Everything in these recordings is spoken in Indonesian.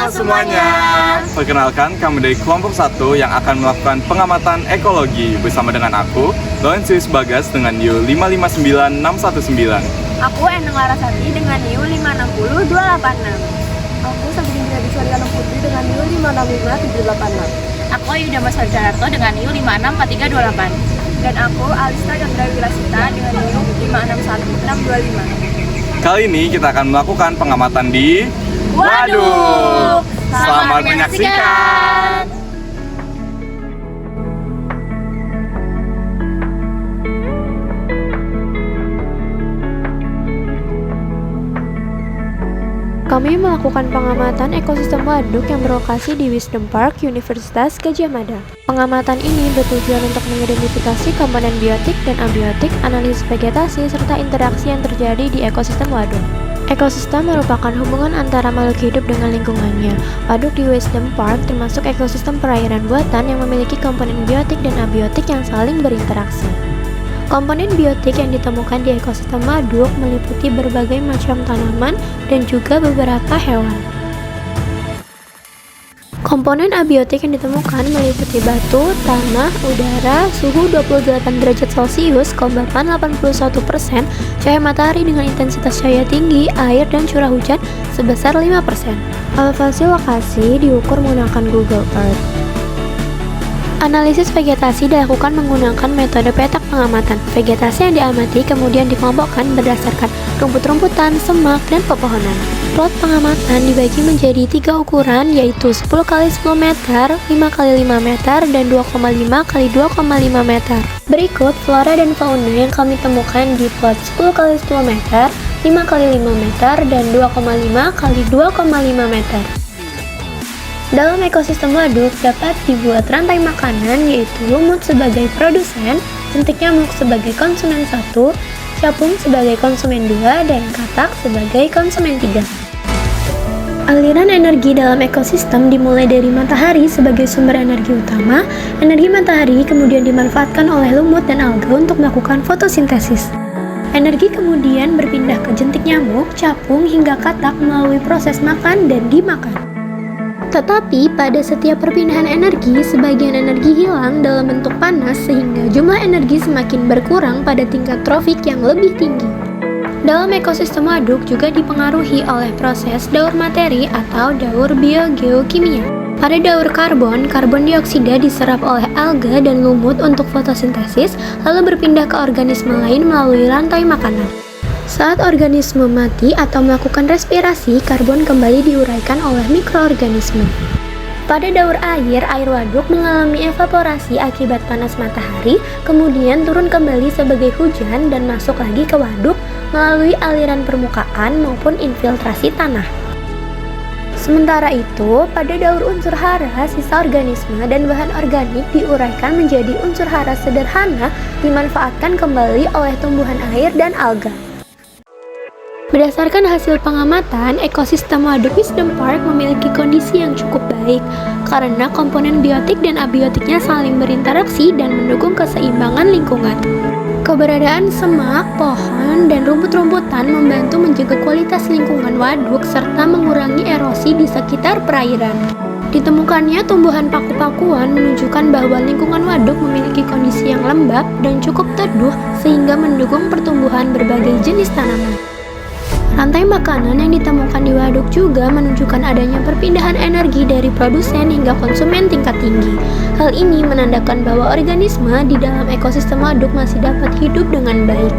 Halo semuanya. Perkenalkan, kami dari kelompok 1 yang akan melakukan pengamatan ekologi bersama dengan aku, Lorenzius Bagas dengan NIU 569619. Aku Eneng Larasati dengan NIU 560286. Aku Sabrina Biswariana Putri dengan NIU 565786. Aku Yuda Mas Harjanarto dengan NIU 564328. Dan aku Alista Chandra Wilasita dengan NIU 561625. Kali ini kita akan melakukan pengamatan di Waduk. Selamat menyaksikan. Kami melakukan pengamatan ekosistem waduk yang berlokasi di Wisdom Park, Universitas Gadjah Mada. Pengamatan ini bertujuan untuk mengidentifikasi komponen biotik dan abiotik, analisis vegetasi, serta interaksi yang terjadi di ekosistem waduk. Ekosistem merupakan hubungan antara makhluk hidup dengan lingkungannya. Waduk di Wisdom Park termasuk ekosistem perairan buatan yang memiliki komponen biotik dan abiotik yang saling berinteraksi. Komponen biotik yang ditemukan di ekosistem waduk meliputi berbagai macam tanaman dan juga beberapa hewan. Komponen abiotik yang ditemukan meliputi batu, tanah, udara, suhu 28 derajat Celcius, kelembapan 81%, cahaya matahari dengan intensitas cahaya tinggi, air dan curah hujan sebesar 5%. Elevasi lokasi diukur menggunakan Google Earth. Analisis vegetasi dilakukan menggunakan metode petak pengamatan. Vegetasi yang diamati kemudian dikelompokkan berdasarkan rumput-rumputan, semak, dan pepohonan. Plot pengamatan dibagi menjadi 3 ukuran, yaitu 10 x 10 meter, 5 x 5 meter, dan 2,5 x 2,5 meter. Berikut flora dan fauna yang kami temukan di plot 10 x 10 meter, 5 x 5 meter, dan 2,5 x 2,5 meter. Dalam ekosistem waduk dapat dibuat rantai makanan, yaitu lumut sebagai produsen, jentik nyamuk sebagai konsumen 1, capung sebagai konsumen 2, dan katak sebagai konsumen 3. Aliran energi dalam ekosistem dimulai dari matahari sebagai sumber energi utama. Energi matahari kemudian dimanfaatkan oleh lumut dan alga untuk melakukan fotosintesis. Energi kemudian berpindah ke jentik nyamuk, capung, hingga katak melalui proses makan dan dimakan. Tetapi pada setiap perpindahan energi, sebagian energi hilang dalam bentuk panas sehingga jumlah energi semakin berkurang pada tingkat trofik yang lebih tinggi. Dalam ekosistem waduk juga dipengaruhi oleh proses daur materi atau daur biogeokimia. Pada daur karbon, karbon dioksida diserap oleh alga dan lumut untuk fotosintesis, lalu berpindah ke organisme lain melalui rantai makanan. Saat organisme mati atau melakukan respirasi, karbon kembali diuraikan oleh mikroorganisme. Pada daur air waduk mengalami evaporasi akibat panas matahari, kemudian turun kembali sebagai hujan dan masuk lagi ke waduk melalui aliran permukaan maupun infiltrasi tanah. Sementara itu, pada daur unsur hara, sisa organisme dan bahan organik diuraikan menjadi unsur hara sederhana dimanfaatkan kembali oleh tumbuhan air dan alga. Berdasarkan hasil pengamatan, ekosistem waduk Wisdom Park memiliki kondisi yang cukup baik karena komponen biotik dan abiotiknya saling berinteraksi dan mendukung keseimbangan lingkungan. Keberadaan semak, pohon, dan rumput-rumputan membantu menjaga kualitas lingkungan waduk serta mengurangi erosi di sekitar perairan. Ditemukannya tumbuhan paku-pakuan menunjukkan bahwa lingkungan waduk memiliki kondisi yang lembab dan cukup teduh sehingga mendukung pertumbuhan berbagai jenis tanaman. Rantai makanan yang ditemukan di waduk juga menunjukkan adanya perpindahan energi dari produsen hingga konsumen tingkat tinggi. Hal ini menandakan bahwa organisme di dalam ekosistem waduk masih dapat hidup dengan baik.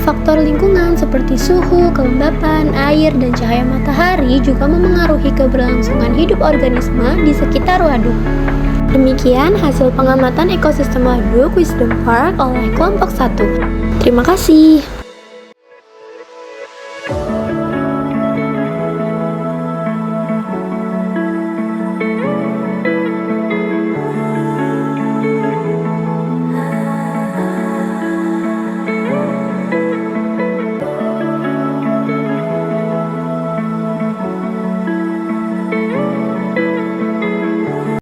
Faktor lingkungan seperti suhu, kelembapan, air, dan cahaya matahari juga memengaruhi keberlangsungan hidup organisme di sekitar waduk. Demikian hasil pengamatan ekosistem waduk Wisdom Park oleh kelompok 1. Terima kasih.